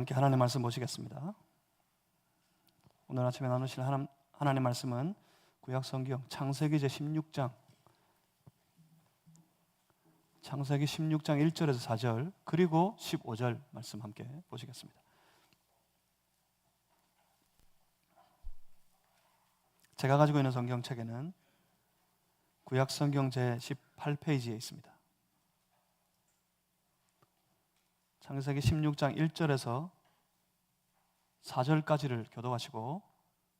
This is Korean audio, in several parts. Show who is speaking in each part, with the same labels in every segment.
Speaker 1: 함께 하나님 말씀 보시겠습니다. 오늘 아침에 나누실 하나님 말씀은 구약 성경 창세기 제 16장 창세기 16장 1절에서 4절 그리고 15절 말씀 함께 보시겠습니다. 제가 가지고 있는 성경책에는 구약 성경 제 18페이지에 있습니다. 창세기 16장 1절에서 4절까지를 교독하시고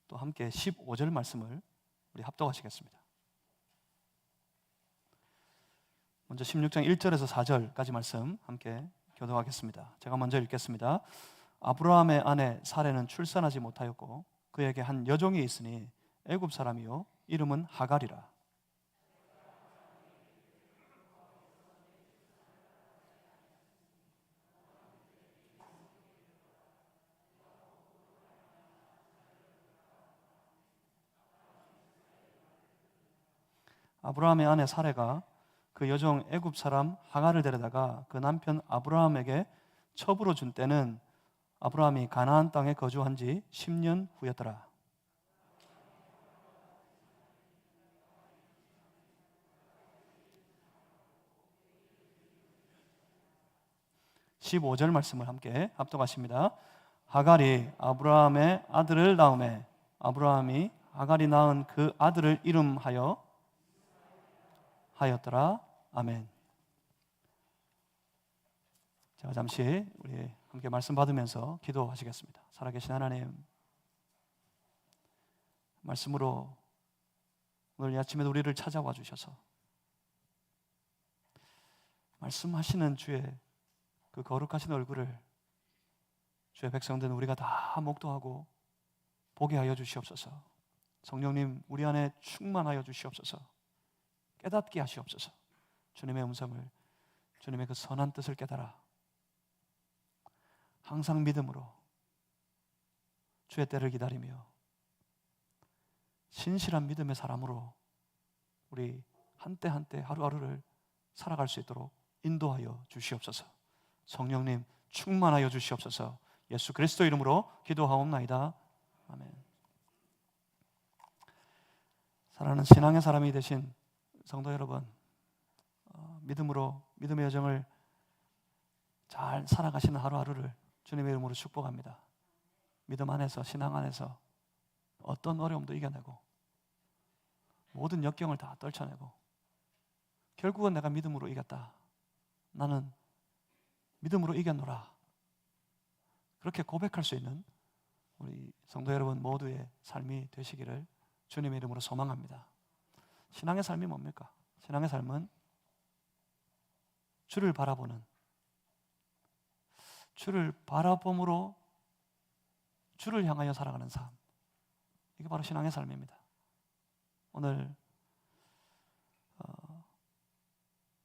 Speaker 1: 또 함께 15절 말씀을 우리 합독하시겠습니다. 먼저 16장 1절에서 4절까지 말씀 함께 교독하겠습니다. 제가 먼저 읽겠습니다. 아브라함의 아내 사레는 출산하지 못하였고 그에게 한 여종이 있으니 애굽 사람이요 이름은 하갈이라. 아브라함의 아내 사레가 그 여종 애굽 사람 하갈을 데려다가 그 남편 아브라함에게 첩으로 준 때는 아브라함이 가나안 땅에 거주한 지 10년 후였더라. (15절) 말씀을 함께 합독하십니다. 하갈이 아브라함의 아들을 낳음에 아브라함이 하갈이 낳은 그 아들을 이름하여 하였더라. 아멘. 제가 잠시 우리 함께 말씀 받으면서 기도하시겠습니다. 살아계신 하나님, 말씀으로 오늘 이 아침에 우리를 찾아와 주셔서 말씀하시는 주의 그 거룩하신 얼굴을 주의 백성된 우리가 다 목도하고 보게 하여 주시옵소서. 성령님 우리 안에 충만하여 주시옵소서. 깨닫게 하시옵소서. 주님의 음성을, 주님의 그 선한 뜻을 깨달아 항상 믿음으로 주의 때를 기다리며 신실한 믿음의 사람으로 우리 한때 한때 하루하루를 살아갈 수 있도록 인도하여 주시옵소서. 성령님 충만하여 주시옵소서. 예수 그리스도 이름으로 기도하옵나이다. 아멘. 사랑하는 신앙의 사람이 되신 성도 여러분, 믿음으로 믿음의 여정을 잘 살아가시는 하루하루를 주님의 이름으로 축복합니다. 믿음 안에서, 신앙 안에서 어떤 어려움도 이겨내고 모든 역경을 다 떨쳐내고 결국은 내가 믿음으로 이겼다, 나는 믿음으로 이겼노라, 그렇게 고백할 수 있는 우리 성도 여러분 모두의 삶이 되시기를 주님의 이름으로 소망합니다. 신앙의 삶이 뭡니까? 신앙의 삶은 주를 바라보는, 주를 바라봄으로 주를 향하여 살아가는 삶, 이게 바로 신앙의 삶입니다. 오늘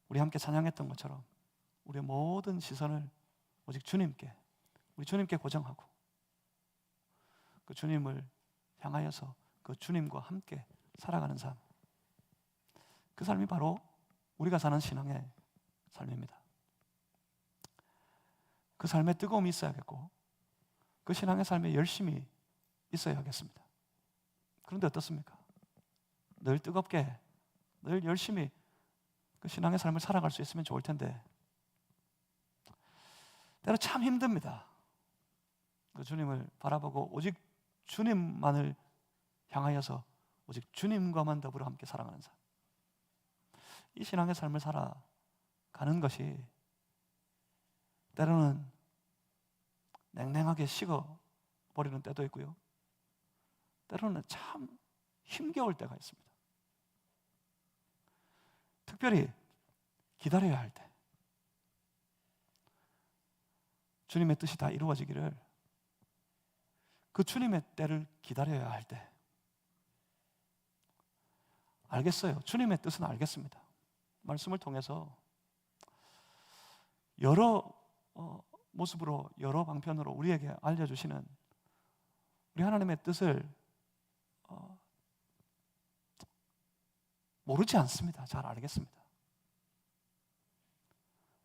Speaker 1: 우리 함께 찬양했던 것처럼 우리의 모든 시선을 오직 주님께, 우리 주님께 고정하고 그 주님을 향하여서 그 주님과 함께 살아가는 삶, 그 삶이 바로 우리가 사는 신앙의 삶입니다. 그 삶에 뜨거움이 있어야겠고 그 신앙의 삶에 열심히 있어야겠습니다. 그런데 어떻습니까? 늘 뜨겁게, 늘 열심히 그 신앙의 삶을 살아갈 수 있으면 좋을 텐데 때로 참 힘듭니다. 그 주님을 바라보고 오직 주님만을 향하여서 오직 주님과만 더불어 함께 살아가는 삶, 이 신앙의 삶을 살아가는 것이 때로는 냉랭하게 식어버리는 때도 있고요, 때로는 참 힘겨울 때가 있습니다. 특별히 기다려야 할 때, 주님의 뜻이 다 이루어지기를 그 주님의 때를 기다려야 할 때, 알겠어요. 주님의 뜻은 알겠습니다. 말씀을 통해서 여러 모습으로, 여러 방편으로 우리에게 알려주시는 우리 하나님의 뜻을 모르지 않습니다. 잘 알겠습니다.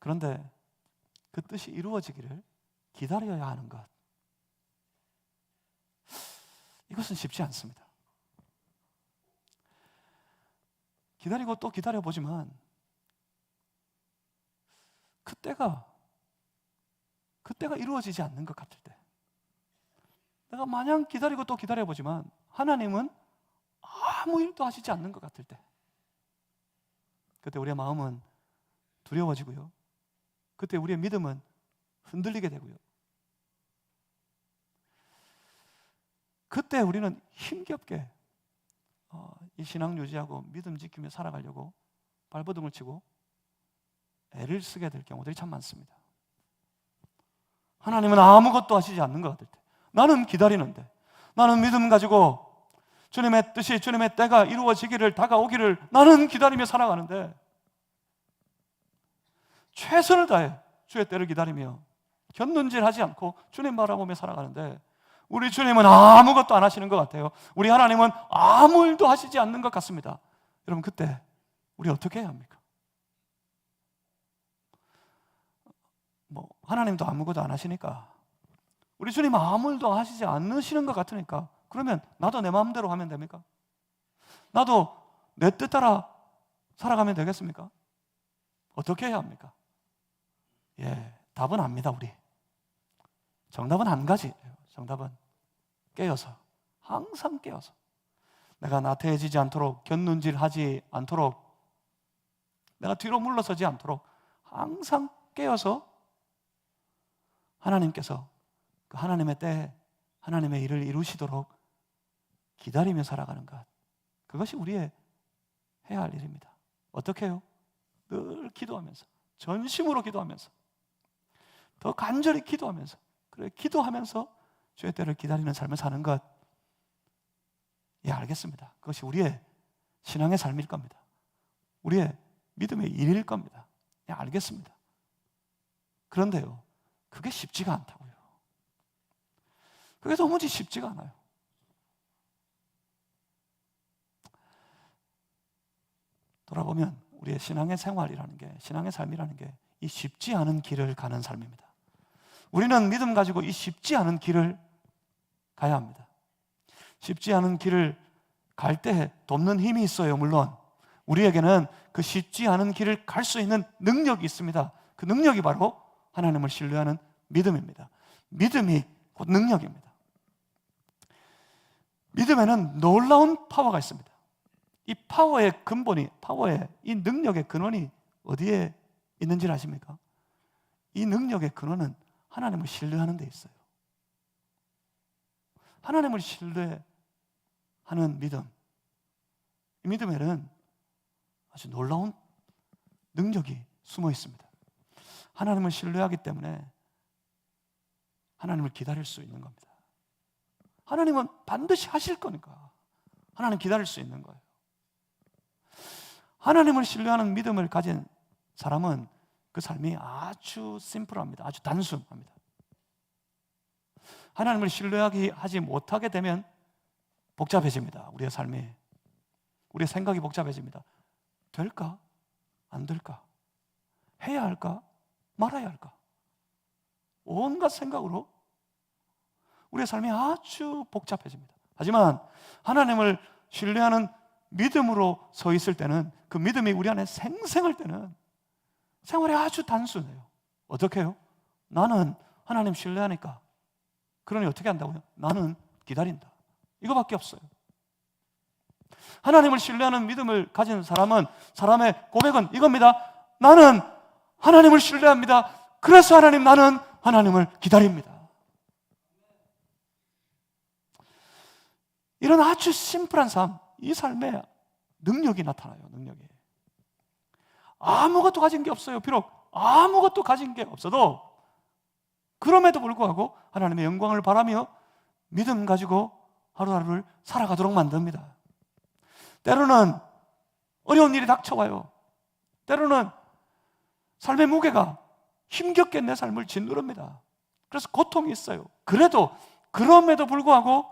Speaker 1: 그런데 그 뜻이 이루어지기를 기다려야 하는 것, 이것은 쉽지 않습니다. 기다리고 또 기다려보지만 그때가 이루어지지 않는 것 같을 때, 내가 마냥 기다리고 또 기다려보지만 하나님은 아무 일도 하시지 않는 것 같을 때, 그때 우리의 마음은 두려워지고요, 그때 우리의 믿음은 흔들리게 되고요, 그때 우리는 힘겹게 이 신앙 유지하고 믿음 지키며 살아가려고 발버둥을 치고 애를 쓰게 될 경우들이 참 많습니다. 하나님은 아무것도 하시지 않는 것 같을 때, 나는 기다리는데, 나는 믿음 가지고 주님의 뜻이, 주님의 때가 이루어지기를, 다가오기를 나는 기다리며 살아가는데, 최선을 다해 주의 때를 기다리며 곁눈질하지 않고 주님 바라보며 살아가는데, 우리 주님은 아무것도 안 하시는 것 같아요. 우리 하나님은 아무 일도 하시지 않는 것 같습니다. 여러분, 그때 우리 어떻게 해야 합니까? 하나님도 아무것도 안 하시니까, 우리 주님 아무 일도 하시지 않으시는 것 같으니까, 그러면 나도 내 마음대로 하면 됩니까? 나도 내 뜻 따라 살아가면 되겠습니까? 어떻게 해야 합니까? 답은 압니다. 우리 정답은 한 가지예요. 정답은 깨어서, 항상 깨어서, 내가 나태해지지 않도록, 곁눈질하지 않도록, 내가 뒤로 물러서지 않도록 항상 깨어서 하나님께서 그 하나님의 때에 하나님의 일을 이루시도록 기다리며 살아가는 것, 그것이 우리의 해야 할 일입니다. 어떻게 해요? 늘 기도하면서, 전심으로 기도하면서, 더 간절히 기도하면서, 그래 기도하면서 주의 때를 기다리는 삶을 사는 것, 알겠습니다. 그것이 우리의 신앙의 삶일 겁니다. 우리의 믿음의 일일 겁니다. 알겠습니다. 그런데요, 그게 쉽지가 않다고요. 그게 도무지 쉽지가 않아요. 돌아보면 우리의 신앙의 생활이라는 게, 신앙의 삶이라는 게 이 쉽지 않은 길을 가는 삶입니다. 우리는 믿음 가지고 이 쉽지 않은 길을 가야 합니다. 쉽지 않은 길을 갈 때 돕는 힘이 있어요. 물론 우리에게는 그 쉽지 않은 길을 갈 수 있는 능력이 있습니다. 그 능력이 바로 하나님을 신뢰하는 믿음입니다. 믿음이 곧 능력입니다. 믿음에는 놀라운 파워가 있습니다. 이 파워의 근본이, 파워의 이 능력의 근원이 어디에 있는지 아십니까? 이 능력의 근원은 하나님을 신뢰하는 데 있어요. 하나님을 신뢰하는 믿음, 이 믿음에는 아주 놀라운 능력이 숨어 있습니다. 하나님을 신뢰하기 때문에 하나님을 기다릴 수 있는 겁니다. 하나님은 반드시 하실 거니까 하나님 기다릴 수 있는 거예요. 하나님을 신뢰하는 믿음을 가진 사람은 그 삶이 아주 심플합니다. 아주 단순합니다. 하나님을 신뢰하지 못하게 되면 복잡해집니다. 우리의 삶이, 우리의 생각이 복잡해집니다. 될까? 안 될까? 해야 할까? 말아야 할까? 온갖 생각으로 우리의 삶이 아주 복잡해집니다. 하지만 하나님을 신뢰하는 믿음으로 서 있을 때는, 그 믿음이 우리 안에 생생할 때는 생활이 아주 단순해요. 어떻게 해요? 나는 하나님 신뢰하니까, 그러니 어떻게 한다고요? 나는 기다린다. 이거밖에 없어요. 하나님을 신뢰하는 믿음을 가진 사람은, 사람의 고백은 이겁니다. 나는 하나님을 신뢰합니다. 그래서 나는 하나님을 기다립니다. 이런 아주 심플한 삶, 이 삶에 능력이 나타나요. 능력이. 아무것도 가진 게 없어요. 비록 아무것도 가진 게 없어도 그럼에도 불구하고 하나님의 영광을 바라며 믿음 가지고 하루하루를 살아가도록 만듭니다. 때로는 어려운 일이 닥쳐와요. 때로는 삶의 무게가 힘겹게 내 삶을 짓누릅니다. 그래서 고통이 있어요. 그럼에도 불구하고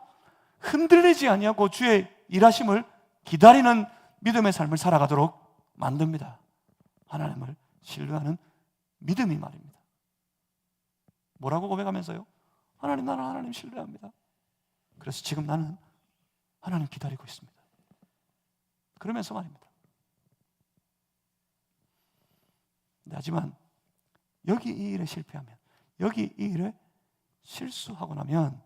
Speaker 1: 흔들리지 아니하고 주의 일하심을 기다리는 믿음의 삶을 살아가도록 만듭니다. 하나님을 신뢰하는 믿음이 말입니다. 뭐라고 고백하면서요? 하나님, 나는 하나님 신뢰합니다. 그래서 지금 나는 하나님 기다리고 있습니다. 그러면서 말입니다. 네, 하지만 여기 이 일에 실패하면, 여기 이 일에 실수하고 나면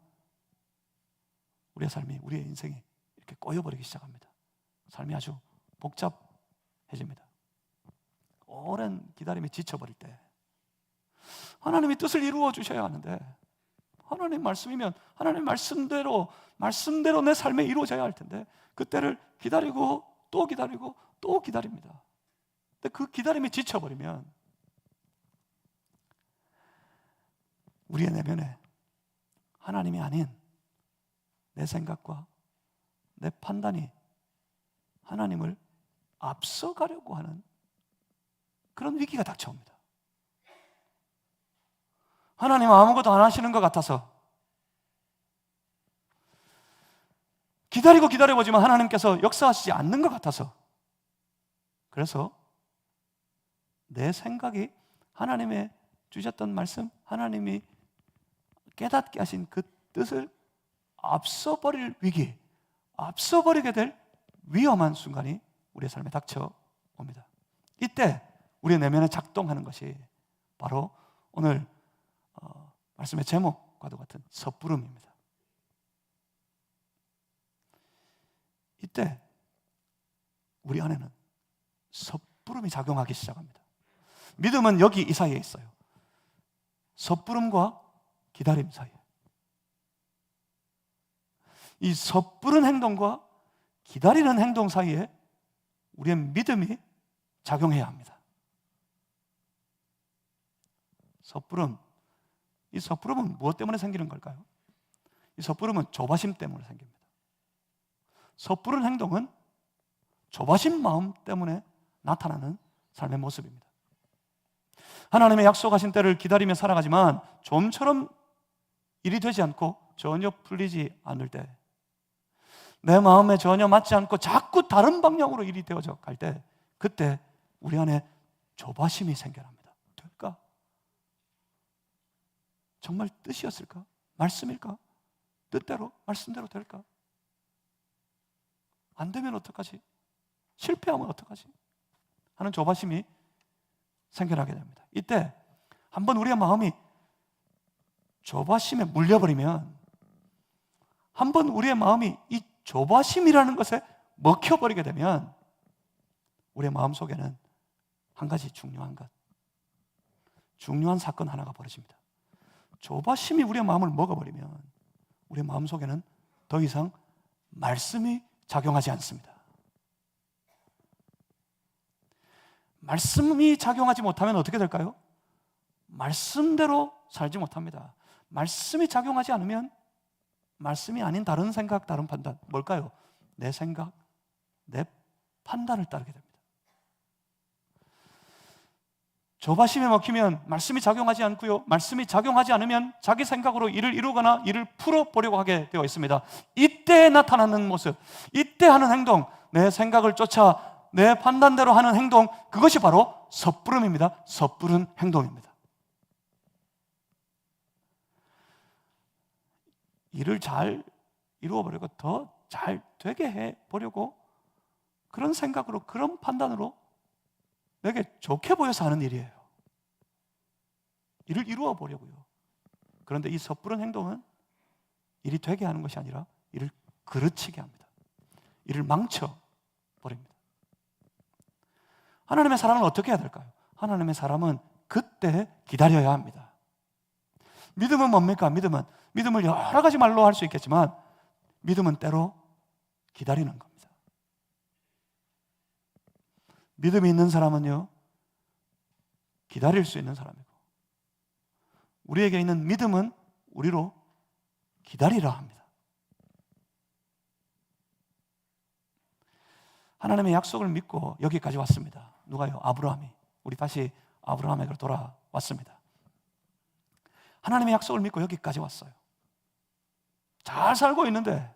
Speaker 1: 우리의 삶이, 우리의 인생이 이렇게 꼬여버리기 시작합니다. 삶이 아주 복잡해집니다. 오랜 기다림에 지쳐버릴 때 하나님이 뜻을 이루어 주셔야 하는데, 하나님 말씀이면 하나님 말씀대로 내 삶에 이루어져야 할 텐데, 그때를 기다리고 또 기다리고 또 기다립니다. 근데 그 기다림에 지쳐버리면 우리의 내면에 하나님이 아닌 내 생각과 내 판단이 하나님을 앞서가려고 하는 그런 위기가 닥쳐옵니다. 하나님은 아무것도 안 하시는 것 같아서 기다려보지만 하나님께서 역사하시지 않는 것 같아서, 그래서 내 생각이 하나님의 주셨던 말씀, 하나님이 깨닫게 하신 그 뜻을 앞서버릴 위기, 앞서버리게 될 위험한 순간이 우리의 삶에 닥쳐옵니다. 이때 우리의 내면에 작동하는 것이 바로 오늘 말씀의 제목과도 같은 섣부름입니다. 이때 우리 안에는 섣부름이 작용하기 시작합니다. 믿음은 여기 이 사이에 있어요. 섣부름과 기다림 사이에. 이 섣부른 행동과 기다리는 행동 사이에 우리의 믿음이 작용해야 합니다. 섣부름, 이 섣부름은 무엇 때문에 생기는 걸까요? 이 섣부름은 조바심 때문에 생깁니다. 섣부른 행동은 조바심 마음 때문에 나타나는 삶의 모습입니다. 하나님의 약속하신 때를 기다리며 살아가지만 좀처럼 일이 되지 않고 전혀 풀리지 않을 때, 내 마음에 전혀 맞지 않고 자꾸 다른 방향으로 일이 되어져 갈 때, 그때 우리 안에 조바심이 생겨납니다. 될까? 정말 뜻이었을까? 말씀일까? 뜻대로, 말씀대로 될까? 안 되면 어떡하지? 실패하면 어떡하지? 하는 조바심이 생겨나게 됩니다. 이때 한번 우리의 마음이 조바심에 물려버리면, 한번 우리의 마음이 이 조바심이라는 것에 먹혀버리게 되면 우리의 마음속에는 한 가지 중요한 사건 하나가 벌어집니다. 조바심이 우리의 마음을 먹어버리면 우리의 마음속에는 더 이상 말씀이 작용하지 않습니다. 말씀이 작용하지 못하면 어떻게 될까요? 말씀대로 살지 못합니다. 말씀이 작용하지 않으면 말씀이 아닌 다른 생각, 다른 판단, 뭘까요? 내 생각, 내 판단을 따르게 됩니다. 조바심에 먹히면 말씀이 작용하지 않고요, 말씀이 작용하지 않으면 자기 생각으로 일을 이루거나 일을 풀어보려고 하게 되어 있습니다. 이때 나타나는 모습, 이때 하는 행동, 내 생각을 쫓아 내 판단대로 하는 행동, 그것이 바로 섣부름입니다. 섣부른 행동입니다. 일을 잘 이루어보려고, 더 잘 되게 해보려고 그런 생각으로, 그런 판단으로 내게 좋게 보여서 하는 일이에요. 일을 이루어보려고요. 그런데 이 섣부른 행동은 일이 되게 하는 것이 아니라 일을 그르치게 합니다. 일을 망쳐버립니다. 하나님의 사람은 어떻게 해야 될까요? 하나님의 사람은 그때 기다려야 합니다. 믿음은 뭡니까? 믿음을 여러 가지 말로 할 수 있겠지만 믿음은 때로 기다리는 겁니다. 믿음이 있는 사람은요, 기다릴 수 있는 사람이고, 우리에게 있는 믿음은 우리로 기다리라 합니다. 하나님의 약속을 믿고 여기까지 왔습니다. 누가요? 아브라함이. 우리 다시 아브라함에게로 돌아왔습니다. 하나님의 약속을 믿고 여기까지 왔어요. 잘 살고 있는데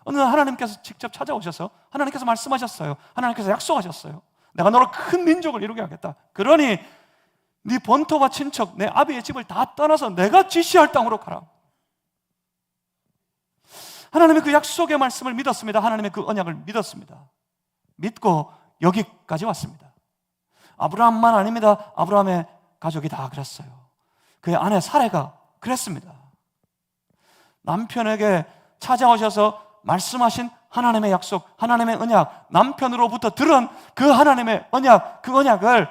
Speaker 1: 어느 날 하나님께서 직접 찾아오셔서 하나님께서 말씀하셨어요. 하나님께서 약속하셨어요. 내가 너로 큰 민족을 이루게 하겠다. 그러니 네 본토와 친척, 내 아비의 집을 다 떠나서 내가 지시할 땅으로 가라. 하나님의 그 약속의 말씀을 믿었습니다. 하나님의 그 언약을 믿었습니다. 믿고 여기까지 왔습니다. 아브라함만 아닙니다. 아브라함의 가족이 다 그랬어요. 그의 아내 사레가 그랬습니다. 남편에게 찾아오셔서 말씀하신 하나님의 약속, 하나님의 언약, 남편으로부터 들은 그 하나님의 언약, 그 언약을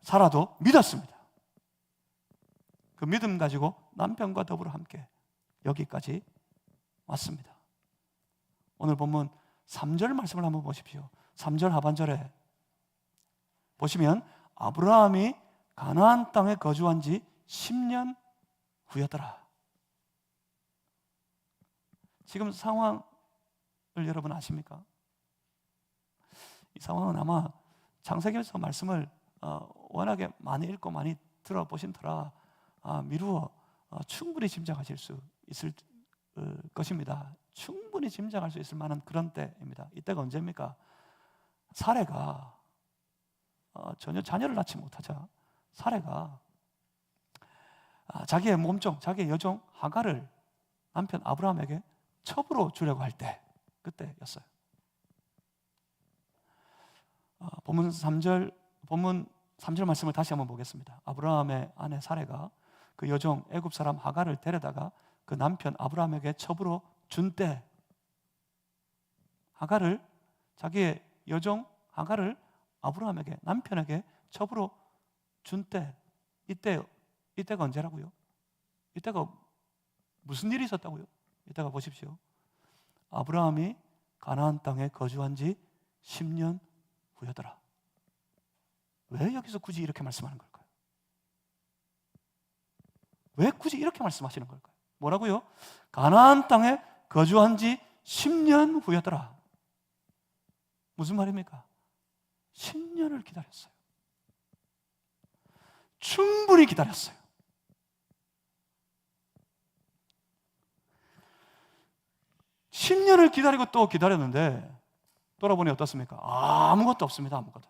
Speaker 1: 사라도 믿었습니다. 그 믿음 가지고 남편과 더불어 함께 여기까지 왔습니다. 오늘 본문 3절 말씀을 한번 보십시오. 3절 하반절에 보시면 아브라함이 가나안 땅에 거주한 지 10년 후였더라. 지금 상황을 여러분 아십니까? 이 상황은 아마 창세기에서 말씀을 워낙에 많이 읽고 많이 들어보신 터라 미루어 충분히 짐작하실 수 있을 것입니다. 충분히 짐작할 수 있을 만한 그런 때입니다. 이때가 언제입니까? 사레가 전혀 자녀를 낳지 못하자 사레가 자기의 몸종, 자기의 여종 하갈을 남편 아브라함에게 첩으로 주려고 할 때, 그때였어요. 본문 3절 말씀을 다시 한번 보겠습니다. 아브라함의 아내 사레가 그 여종 애굽 사람 하갈을 데려다가 그 남편 아브라함에게 첩으로 준 때, 하갈을, 자기의 여종 하갈을 아브라함에게, 남편에게 첩으로 준 때, 이때가 언제라고요? 이때가 무슨 일이 있었다고요? 이따가 보십시오. 아브라함이 가나안 땅에 거주한 지 10년 후였더라. 왜 여기서 굳이 이렇게 말씀하는 걸까요? 왜 굳이 이렇게 말씀하시는 걸까요? 뭐라고요? 가나안 땅에 거주한 지 10년 후였더라. 무슨 말입니까? 10년을 기다렸어요. 충분히 기다렸어요. 10년을 기다리고 또 기다렸는데 돌아보니 어떻습니까? 아무것도 없습니다. 아무것도.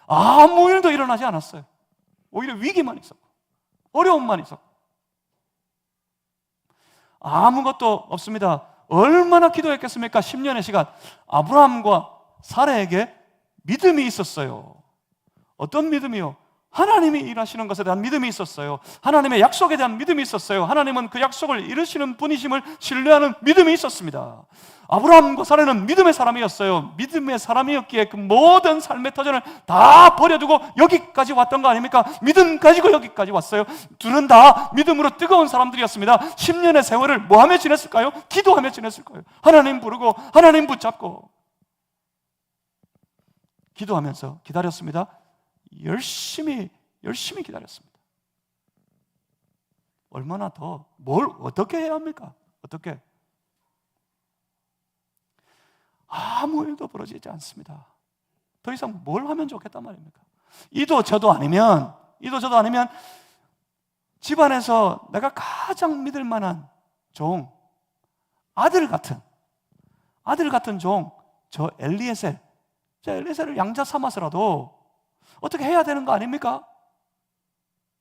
Speaker 1: 아무 일도 일어나지 않았어요. 오히려 위기만 있었고 어려움만 있었고 아무것도 없습니다. 얼마나 기도했겠습니까? 10년의 시간. 아브라함과 사라에게 믿음이 있었어요. 어떤 믿음이요? 하나님이 일하시는 것에 대한 믿음이 있었어요. 하나님의 약속에 대한 믿음이 있었어요. 하나님은 그 약속을 이루시는 분이심을 신뢰하는 믿음이 있었습니다. 아브라함과 사라는 믿음의 사람이었어요. 믿음의 사람이었기에 그 모든 삶의 터전을 다 버려두고 여기까지 왔던 거 아닙니까? 믿음 가지고 여기까지 왔어요. 둘은 다 믿음으로 뜨거운 사람들이었습니다. 10년의 세월을 뭐 하며 지냈을까요? 기도하며 지냈을 거예요. 하나님 부르고 하나님 붙잡고 기도하면서 기다렸습니다. 열심히 기다렸습니다. 얼마나 더, 어떻게 해야 합니까? 어떻게? 아무 일도 벌어지지 않습니다. 더 이상 뭘 하면 좋겠단 말입니까? 이도 저도 아니면 집안에서 내가 가장 믿을 만한 종, 아들 같은 종, 저 엘리에셀을 양자 삼아서라도 어떻게 해야 되는 거 아닙니까?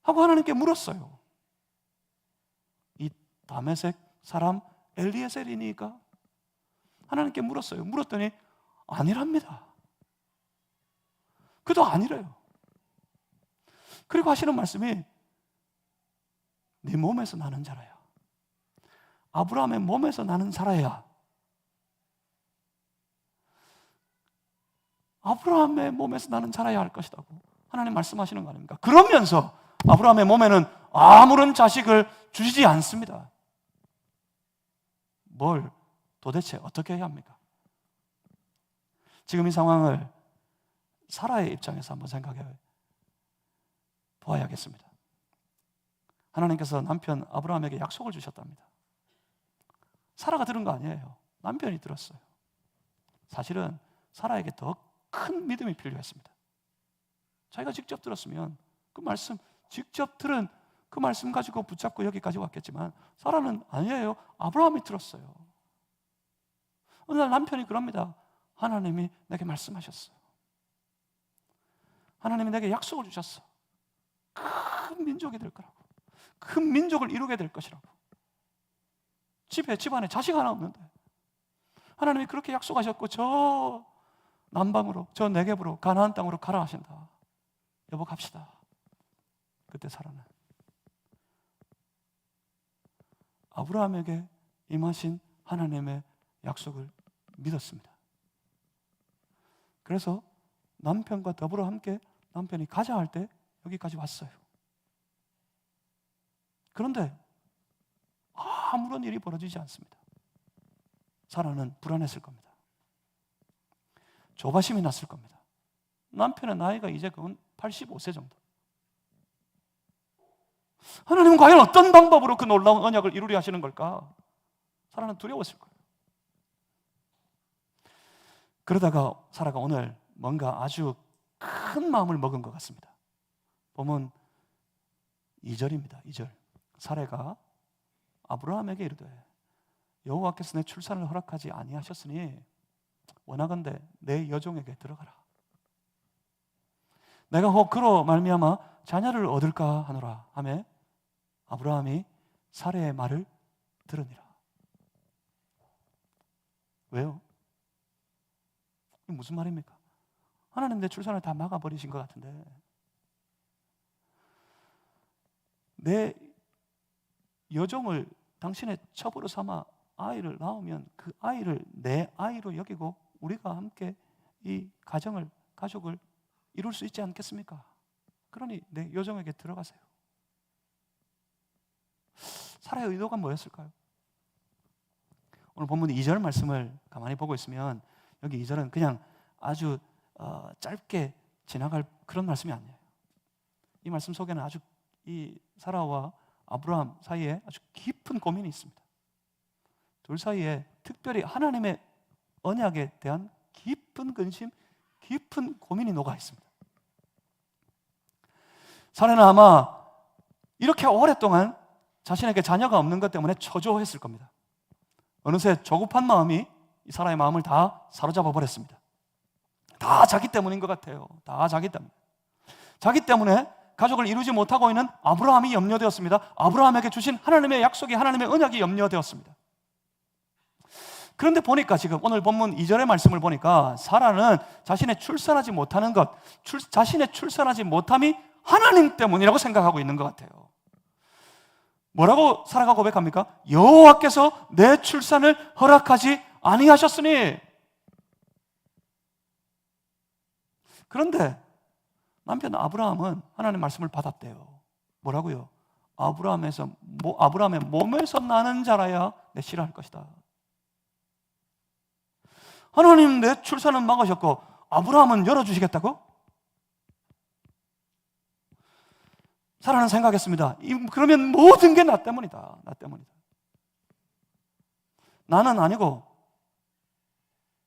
Speaker 1: 하고 하나님께 물었어요. 이 다메섹 사람 엘리에셀이니까? 하나님께 물었어요. 물었더니 아니랍니다. 그도 아니래요. 그리고 하시는 말씀이 네 몸에서 나는 자라야, 아브라함의 몸에서 나는 자라야 아브라함의 몸에서 나는 자라야 할 것이라고 하나님 말씀하시는 거 아닙니까? 그러면서 아브라함의 몸에는 아무런 자식을 주시지 않습니다. 뭘 도대체 어떻게 해야 합니까? 지금 이 상황을 사라의 입장에서 한번 생각해 보아야겠습니다. 하나님께서 남편 아브라함에게 약속을 주셨답니다. 사라가 들은 거 아니에요. 남편이 들었어요. 사실은 사라에게 더 큰 믿음이 필요했습니다. 자기가 직접 들었으면 그 말씀, 직접 들은 그 말씀 가지고 붙잡고 여기까지 왔겠지만 사라는 아니에요. 아브라함이 들었어요. 어느 날 남편이 그럽니다. 하나님이 내게 말씀하셨어요. 하나님이 내게 약속을 주셨어. 큰 민족이 될 거라고. 큰 민족을 이루게 될 것이라고. 집안에 자식 하나 없는데 하나님이 그렇게 약속하셨고 저 남방으로, 저 네겝으로, 가나안 땅으로 가라 하신다. 여보 갑시다. 그때 사라는 아브라함에게 임하신 하나님의 약속을 믿었습니다. 그래서 남편과 더불어 함께 남편이 가자 할 때 여기까지 왔어요. 그런데 아무런 일이 벌어지지 않습니다. 사라는 불안했을 겁니다. 조바심이 났을 겁니다. 남편의 나이가 이제 그건 85세 정도. 하나님은 과연 어떤 방법으로 그 놀라운 언약을 이루려 하시는 걸까? 사라는 두려웠을 거예요. 그러다가 사라가 오늘 뭔가 아주 큰 마음을 먹은 것 같습니다. 보면 2절입니다. 2절. 사라가 아브라함에게 이르되 여호와께서 내 출산을 허락하지 아니하셨으니 원하건대 내 여종에게 들어가라. 내가 혹 그로 말미암아 자녀를 얻을까 하노라 하매 아브라함이 사라의 말을 들으니라. 왜요? 이게 무슨 말입니까? 하나님 내 출산을 다 막아버리신 것 같은데 내 여종을 당신의 첩으로 삼아 아이를 낳으면 그 아이를 내 아이로 여기고 우리가 함께 이 가족을 이룰 수 있지 않겠습니까? 그러니 내 여종에게 들어가세요. 사라의 의도가 뭐였을까요? 오늘 본문 2절 말씀을 가만히 보고 있으면 여기 2절은 그냥 아주 짧게 지나갈 그런 말씀이 아니에요. 이 말씀 속에는 아주 이 사라와 아브라함 사이에 아주 깊은 고민이 있습니다. 둘 사이에 특별히 하나님의 언약에 대한 깊은 근심, 깊은 고민이 녹아 있습니다. 사라는 아마 이렇게 오랫동안 자신에게 자녀가 없는 것 때문에 초조했을 겁니다. 어느새 조급한 마음이 이 사라의 마음을 다 사로잡아 버렸습니다. 다 자기 때문인 것 같아요. 다 자기 때문에. 자기 때문에 가족을 이루지 못하고 있는 아브라함이 염려되었습니다. 아브라함에게 주신 하나님의 약속이, 하나님의 언약이 염려되었습니다. 그런데 보니까 지금 오늘 본문 2절의 말씀을 보니까 사라는 자신의 출산하지 못하는 것, 자신의 출산하지 못함이 하나님 때문이라고 생각하고 있는 것 같아요. 뭐라고 사라가 고백합니까? 여호와께서 내 출산을 허락하지 아니하셨으니. 그런데 남편 아브라함은 하나님의 말씀을 받았대요. 뭐라고요? 아브라함의 몸에서 나는 자라야 내 싫어할 것이다. 하나님 내 출산은 막으셨고 아브라함은 열어주시겠다고? 사라는 생각했습니다. 그러면 모든 게 나 때문이다. 나 때문이다. 나는 아니고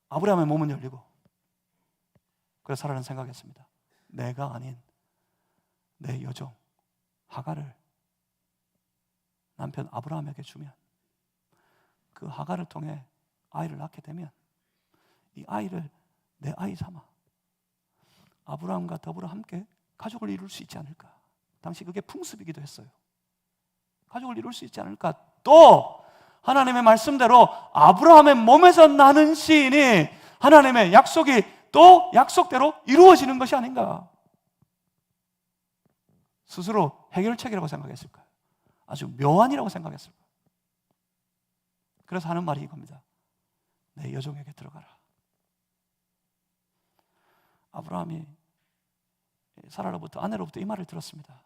Speaker 1: 아브라함의 몸은 열리고. 그래서 사라는 생각했습니다. 내가 아닌 내 여종 하갈을 남편 아브라함에게 주면 그 하갈을 통해 아이를 낳게 되면 이 아이를 내 아이 삼아 아브라함과 더불어 함께 가족을 이룰 수 있지 않을까. 당시 그게 풍습이기도 했어요. 가족을 이룰 수 있지 않을까. 또 하나님의 말씀대로 아브라함의 몸에서 나는 씨인이 하나님의 약속이 또 약속대로 이루어지는 것이 아닌가. 스스로 해결책이라고 생각했을 거예요. 아주 묘안이라고 생각했을 거예요. 그래서 하는 말이 이겁니다. 내 여종에게 들어가라. 아브라함이 사라로부터, 아내로부터 이 말을 들었습니다.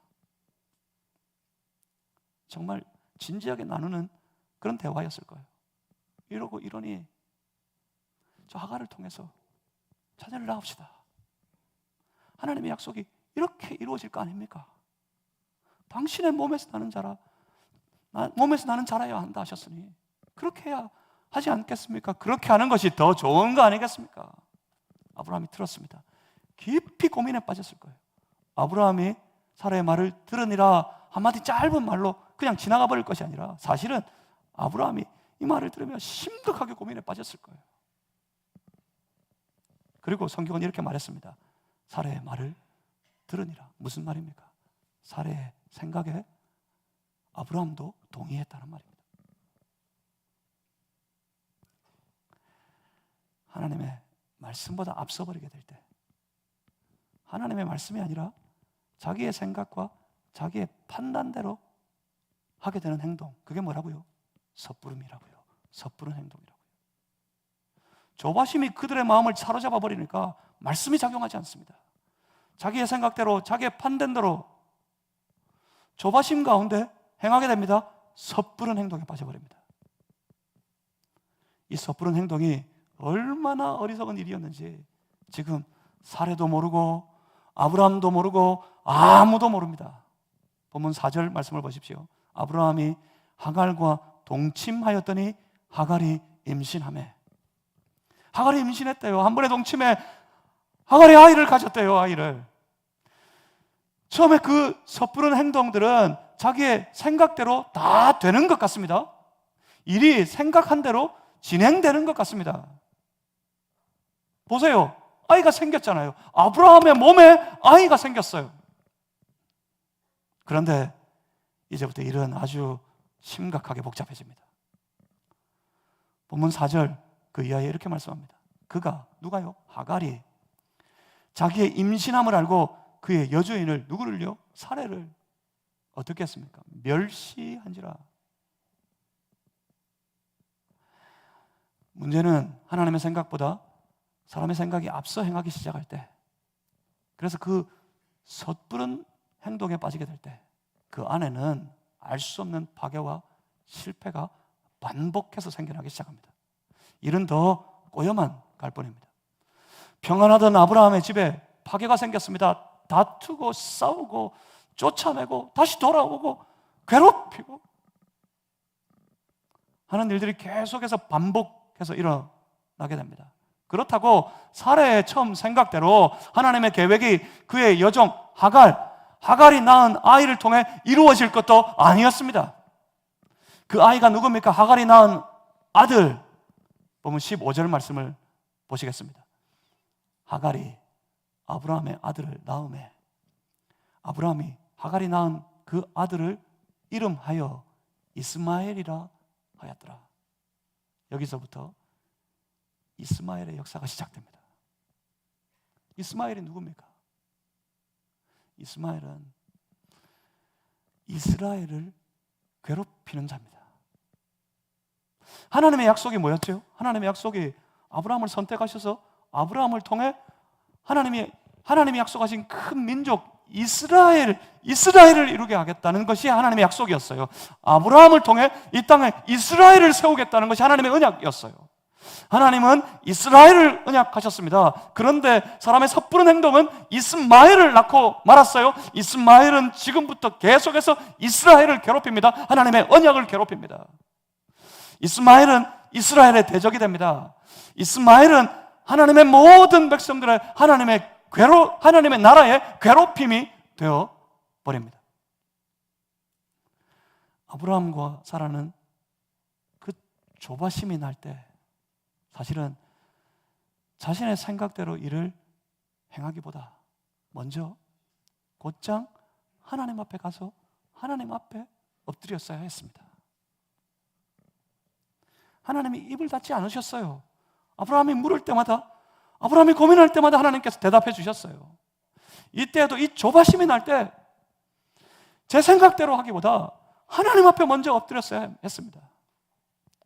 Speaker 1: 정말 진지하게 나누는 그런 대화였을 거예요. 이러고 이러니 저 하갈을 통해서 자녀를 낳읍시다. 하나님의 약속이 이렇게 이루어질 거 아닙니까? 당신의 몸에서 나는 자라야 한다 하셨으니 그렇게 해야 하지 않겠습니까? 그렇게 하는 것이 더 좋은 거 아니겠습니까? 아브라함이 들었습니다. 깊이 고민에 빠졌을 거예요. 아브라함이 사라의 말을 들으니라 한마디 짧은 말로 그냥 지나가 버릴 것이 아니라 사실은 아브라함이 이 말을 들으며 심각하게 고민에 빠졌을 거예요. 그리고 성경은 이렇게 말했습니다. 사라의 말을 들으니라. 무슨 말입니까? 사례의 생각에 아브라함도 동의했다는 말입니다. 하나님의 말씀보다 앞서버리게 될 때, 하나님의 말씀이 아니라 자기의 생각과 자기의 판단대로 하게 되는 행동, 그게 뭐라고요? 섣부름이라고요. 섣부른 행동이라고요. 조바심이 그들의 마음을 사로잡아 버리니까 말씀이 작용하지 않습니다. 자기의 생각대로, 자기의 판단대로 조바심 가운데 행하게 됩니다. 섣부른 행동에 빠져버립니다. 이 섣부른 행동이 얼마나 어리석은 일이었는지 지금 사례도 모르고 아브라함도 모르고 아무도 모릅니다. 본문 4절 말씀을 보십시오. 아브라함이 하갈과 동침하였더니 하갈이 임신하매. 하갈이 임신했대요. 한 번에 동침해 하갈이 아이를 가졌대요. 아이를. 처음에 그 섣부른 행동들은 자기의 생각대로 다 되는 것 같습니다. 일이 생각한 대로 진행되는 것 같습니다. 보세요. 아이가 생겼잖아요. 아브라함의 몸에 아이가 생겼어요. 그런데 이제부터 일은 아주 심각하게 복잡해집니다. 본문 4절 그 이하에 이렇게 말씀합니다. 그가, 누가요? 하갈이 자기의 임신함을 알고 그의 여주인을, 누구를요? 사례를 어떻게 했습니까? 멸시한지라. 문제는 하나님의 생각보다 사람의 생각이 앞서 행하기 시작할 때, 그래서 그 섣부른 행동에 빠지게 될 때 그 안에는 알 수 없는 파괴와 실패가 반복해서 생겨나기 시작합니다. 일은 더 꼬여만 갈 뿐입니다. 평안하던 아브라함의 집에 파괴가 생겼습니다. 다투고 싸우고 쫓아내고 다시 돌아오고 괴롭히고 하는 일들이 계속해서 반복해서 일어나게 됩니다. 그렇다고 사례의 처음 생각대로 하나님의 계획이 그의 여종 하갈이 낳은 아이를 통해 이루어질 것도 아니었습니다. 그 아이가 누굽니까? 하갈이 낳은 아들. 보면 15절 말씀을 보시겠습니다. 하갈이 아브라함의 아들을 낳음에 아브라함이 하갈이 낳은 그 아들을 이름하여 이스마엘이라 하였더라. 여기서부터 이스마엘의 역사가 시작됩니다. 이스마엘이 누굽니까? 이스마엘은 이스라엘을 괴롭히는 자입니다. 하나님의 약속이 뭐였죠? 하나님의 약속이 아브라함을 선택하셔서 아브라함을 통해 하나님이 약속하신 큰 민족 이스라엘을 이루게 하겠다는 것이 하나님의 약속이었어요. 아브라함을 통해 이 땅에 이스라엘을 세우겠다는 것이 하나님의 언약이었어요. 하나님은 이스라엘을 언약하셨습니다. 그런데 사람의 섣부른 행동은 이스마엘을 낳고 말았어요. 이스마엘은 지금부터 계속해서 이스라엘을 괴롭힙니다. 하나님의 언약을 괴롭힙니다. 이스마엘은 이스라엘의 대적이 됩니다. 이스마엘은 하나님의 모든 백성들의 하나님의 나라의 괴롭힘이 되어 버립니다. 아브라함과 사라는 그 조바심이 날 때 사실은 자신의 생각대로 일을 행하기보다 먼저 곧장 하나님 앞에 가서 하나님 앞에 엎드렸어야 했습니다. 하나님이 입을 닫지 않으셨어요. 아브라함이 물을 때마다, 아브라함이 고민할 때마다 하나님께서 대답해 주셨어요. 이때에도 이 조바심이 날 때 제 생각대로 하기보다 하나님 앞에 먼저 엎드렸어야 했습니다.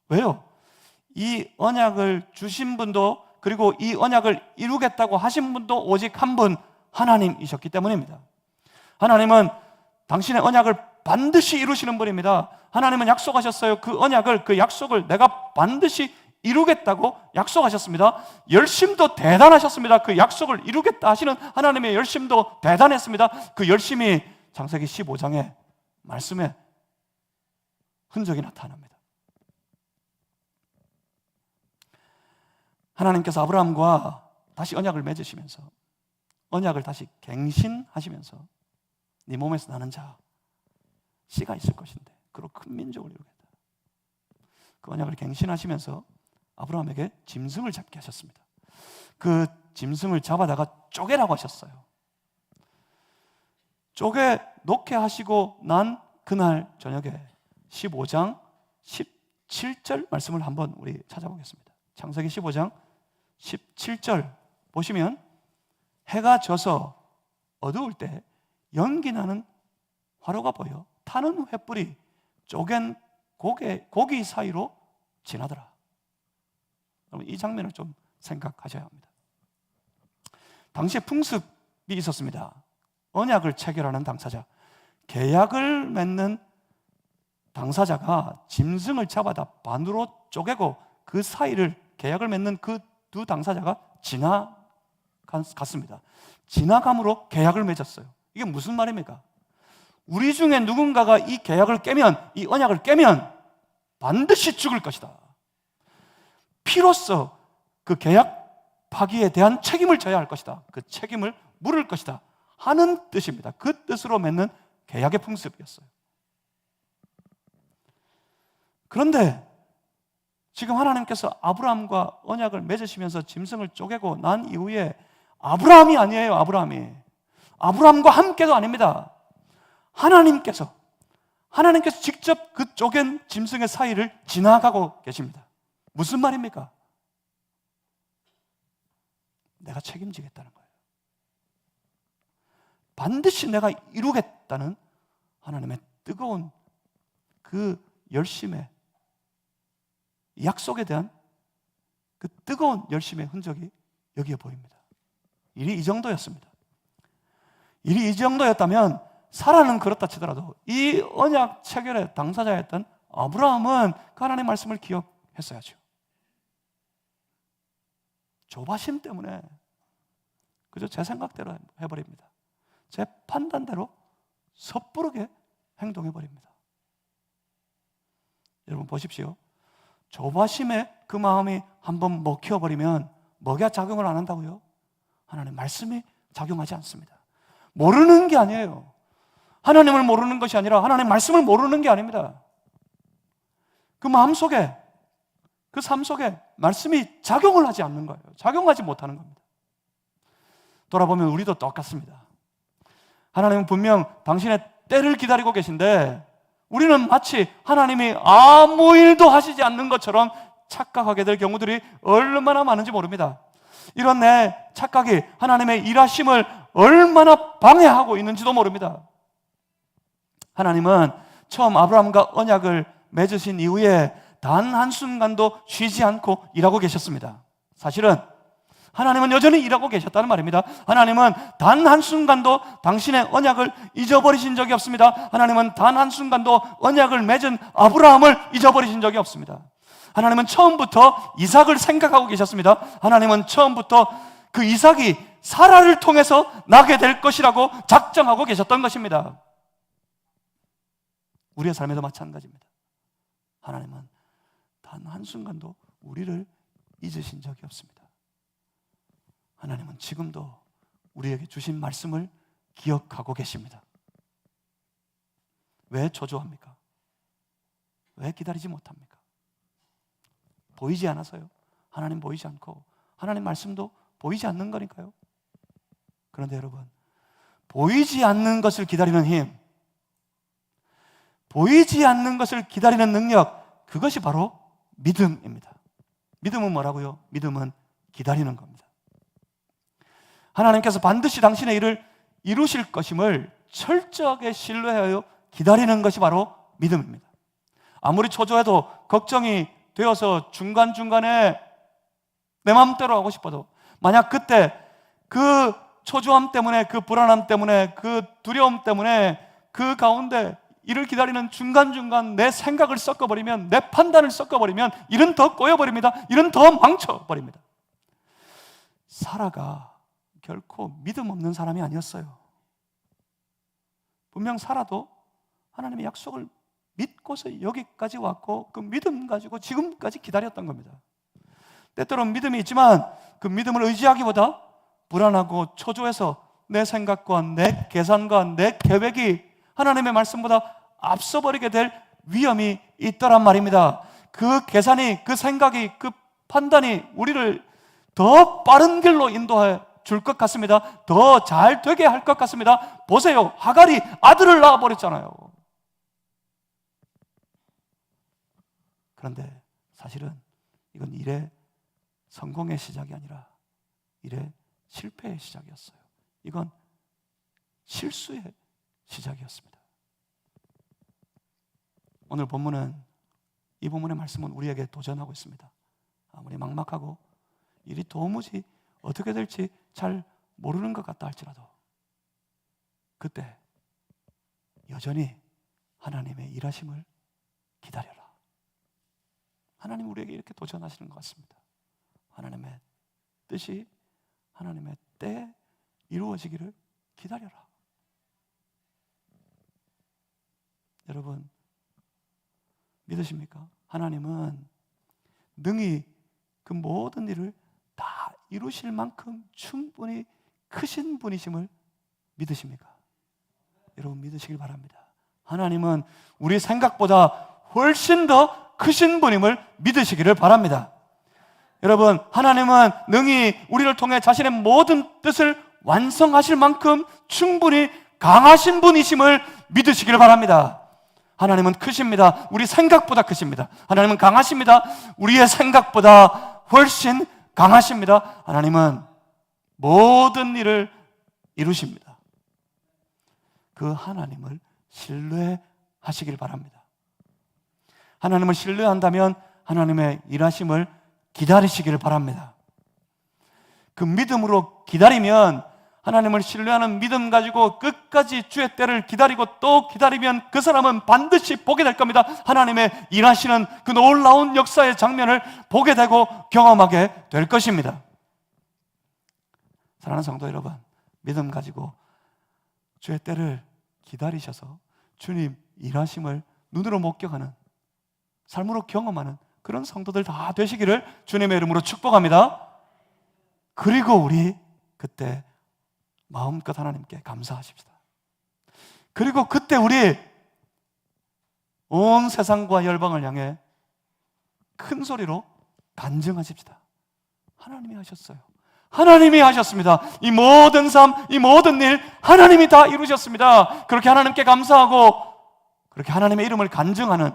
Speaker 1: 왜요? 이 언약을 주신 분도, 그리고 이 언약을 이루겠다고 하신 분도 오직 한 분, 하나님이셨기 때문입니다. 하나님은 당신의 언약을 반드시 이루시는 분입니다. 하나님은 약속하셨어요. 그 언약을, 그 약속을 내가 반드시 이루겠다고 약속하셨습니다. 열심도 대단하셨습니다. 그 약속을 이루겠다 하시는 하나님의 열심도 대단했습니다. 그 열심이 창세기 15장의 말씀에 흔적이 나타납니다. 하나님께서 아브라함과 다시 언약을 맺으시면서, 언약을 다시 갱신하시면서 네 몸에서 나는 자 씨가 있을 것인데 그로 큰 민족을 이루겠다. 그 언약을 갱신하시면서 아브라함에게 짐승을 잡게 하셨습니다. 그 짐승을 잡아다가 쪼개라고 하셨어요. 쪼개 놓게 하시고 난 그날 저녁에 15장 17절 말씀을 한번 우리 찾아보겠습니다. 창세기 15장 17절 보시면 해가 져서 어두울 때 연기 나는 화로가 보여 타는 횃불이 쪼갠 고기 사이로 지나더라. 여러분, 이 장면을 좀 생각하셔야 합니다. 당시에 풍습이 있었습니다. 언약을 체결하는 당사자, 계약을 맺는 당사자가 짐승을 잡아다 반으로 쪼개고 그 사이를 계약을 맺는 그 두 당사자가 지나갔습니다. 지나감으로 계약을 맺었어요. 이게 무슨 말입니까? 우리 중에 누군가가 이 계약을 깨면, 이 언약을 깨면 반드시 죽을 것이다. 피로써 그 계약 파기에 대한 책임을 져야 할 것이다. 그 책임을 물을 것이다 하는 뜻입니다. 그 뜻으로 맺는 계약의 풍습이었어요. 그런데 지금 하나님께서 아브라함과 언약을 맺으시면서 짐승을 쪼개고 난 이후에 아브라함이 아니에요. 아브라함과 함께도 아닙니다. 하나님께서 직접 그 쪼갠 짐승의 사이를 지나가고 계십니다. 무슨 말입니까? 내가 책임지겠다는 거예요. 반드시 내가 이루겠다는 하나님의 뜨거운 그 열심의 약속에 대한 그 뜨거운 열심의 흔적이 여기에 보입니다. 일이 이 정도였습니다. 일이 이 정도였다면 사라는 그렇다 치더라도 이 언약 체결의 당사자였던 아브라함은 그 하나님의 말씀을 기억했어야죠. 조바심 때문에 그저 제 생각대로 해버립니다. 제 판단대로 섣부르게 행동해버립니다. 여러분 보십시오. 조바심에 그 마음이 한번 먹혀버리면 먹여 작용을 안 한다고요? 하나님 말씀이 작용하지 않습니다. 모르는 게 아니에요. 하나님을 모르는 것이 아니라 하나님 말씀을 모르는 게 아닙니다. 그 마음속에, 그 삶 속에 말씀이 작용을 하지 않는 거예요. 작용하지 못하는 겁니다. 돌아보면 우리도 똑같습니다. 하나님은 분명 당신의 때를 기다리고 계신데 우리는 마치 하나님이 아무 일도 하시지 않는 것처럼 착각하게 될 경우들이 얼마나 많은지 모릅니다. 이런 내 착각이 하나님의 일하심을 얼마나 방해하고 있는지도 모릅니다. 하나님은 처음 아브라함과 언약을 맺으신 이후에 단 한순간도 쉬지 않고 일하고 계셨습니다. 사실은 하나님은 여전히 일하고 계셨다는 말입니다. 하나님은 단 한순간도 당신의 언약을 잊어버리신 적이 없습니다. 하나님은 단 한순간도 언약을 맺은 아브라함을 잊어버리신 적이 없습니다. 하나님은 처음부터 이삭을 생각하고 계셨습니다. 하나님은 처음부터 그 이삭이 사라를 통해서 나게 될 것이라고 작정하고 계셨던 것입니다. 우리의 삶에도 마찬가지입니다. 하나님은 단 한순간도 우리를 잊으신 적이 없습니다. 하나님은 지금도 우리에게 주신 말씀을 기억하고 계십니다. 왜 초조합니까? 왜 기다리지 못합니까? 보이지 않아서요? 하나님 보이지 않고 하나님 말씀도 보이지 않는 거니까요. 그런데 여러분, 보이지 않는 것을 기다리는 힘, 보이지 않는 것을 기다리는 능력, 그것이 바로 믿음입니다. 믿음은 뭐라고요? 믿음은 기다리는 겁니다. 하나님께서 반드시 당신의 일을 이루실 것임을 철저하게 신뢰하여 기다리는 것이 바로 믿음입니다. 아무리 초조해도 걱정이 되어서 중간중간에 내 마음대로 하고 싶어도 만약 그때 그 초조함 때문에, 그 불안함 때문에, 그 두려움 때문에 그 가운데 이를 기다리는 중간중간 내 생각을 섞어버리면, 내 판단을 섞어버리면 일은 더 꼬여버립니다. 일은 더 망쳐버립니다. 사라가 결코 믿음 없는 사람이 아니었어요. 분명 사라도 하나님의 약속을 믿고서 여기까지 왔고 그 믿음 가지고 지금까지 기다렸던 겁니다. 때때로는 믿음이 있지만 그 믿음을 의지하기보다 불안하고 초조해서 내 생각과 내 계산과 내 계획이 하나님의 말씀보다 앞서버리게 될 위험이 있더란 말입니다. 그 계산이, 그 생각이, 그 판단이 우리를 더 빠른 길로 인도해 줄 것 같습니다. 더 잘 되게 할 것 같습니다. 보세요, 하갈이 아들을 낳아버렸잖아요. 그런데 사실은 이건 일의 성공의 시작이 아니라 일의 실패의 시작이었어요. 이건 실수의 시작이었습니다. 오늘 본문은, 이 본문의 말씀은 우리에게 도전하고 있습니다. 아무리 막막하고 일이 도무지 어떻게 될지 잘 모르는 것 같다 할지라도 그때 여전히 하나님의 일하심을 기다려라. 하나님 우리에게 이렇게 도전하시는 것 같습니다. 하나님의 뜻이 하나님의 때에 이루어지기를 기다려라. 여러분 믿으십니까? 하나님은 능히 그 모든 일을 다 이루실 만큼 충분히 크신 분이심을 믿으십니까? 여러분 믿으시길 바랍니다. 하나님은 우리 생각보다 훨씬 더 크신 분임을 믿으시기를 바랍니다. 여러분, 하나님은 능히 우리를 통해 자신의 모든 뜻을 완성하실 만큼 충분히 강하신 분이심을 믿으시기를 바랍니다. 하나님은 크십니다. 우리 생각보다 크십니다. 하나님은 강하십니다. 우리의 생각보다 훨씬 강하십니다. 하나님은 모든 일을 이루십니다. 그 하나님을 신뢰하시길 바랍니다. 하나님을 신뢰한다면 하나님의 일하심을 기다리시기를 바랍니다. 그 믿음으로 기다리면, 하나님을 신뢰하는 믿음 가지고 끝까지 주의 때를 기다리고 또 기다리면 그 사람은 반드시 보게 될 겁니다. 하나님의 일하시는 그 놀라운 역사의 장면을 보게 되고 경험하게 될 것입니다. 사랑하는 성도 여러분, 믿음 가지고 주의 때를 기다리셔서 주님 일하심을 눈으로 목격하는, 삶으로 경험하는 그런 성도들 다 되시기를 주님의 이름으로 축복합니다. 그리고 우리 그때 마음껏 하나님께 감사하십시다. 그리고 그때 우리 온 세상과 열방을 향해 큰 소리로 간증하십시다. 하나님이 하셨어요. 하나님이 하셨습니다. 이 모든 삶, 이 모든 일 하나님이 다 이루셨습니다. 그렇게 하나님께 감사하고 그렇게 하나님의 이름을 간증하는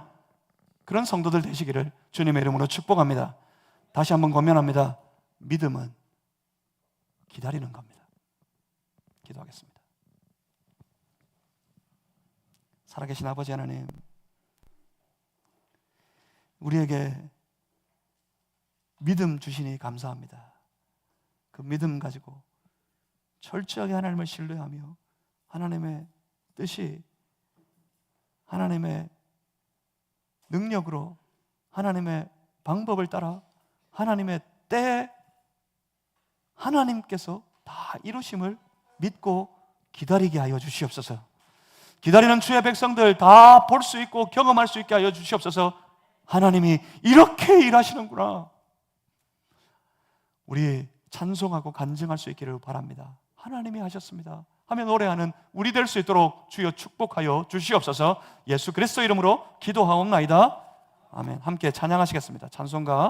Speaker 1: 그런 성도들 되시기를 주님의 이름으로 축복합니다. 다시 한번 권면합니다. 믿음은 기다리는 겁니다. 기도하겠습니다. 살아계신 아버지 하나님, 우리에게 믿음 주시니 감사합니다. 그 믿음 가지고 철저하게 하나님을 신뢰하며 하나님의 뜻이 하나님의 능력으로 하나님의 방법을 따라 하나님의 때에 하나님께서 다 이루심을 믿고 기다리게 하여 주시옵소서. 기다리는 주의 백성들 다 볼 수 있고 경험할 수 있게 하여 주시옵소서. 하나님이 이렇게 일하시는구나, 우리 찬송하고 간증할 수 있기를 바랍니다. 하나님이 하셨습니다 하며 노래하는 우리 될 수 있도록 주여 축복하여 주시옵소서. 예수 그리스도 이름으로 기도하옵나이다. 아멘. 함께 찬양하시겠습니다. 찬송가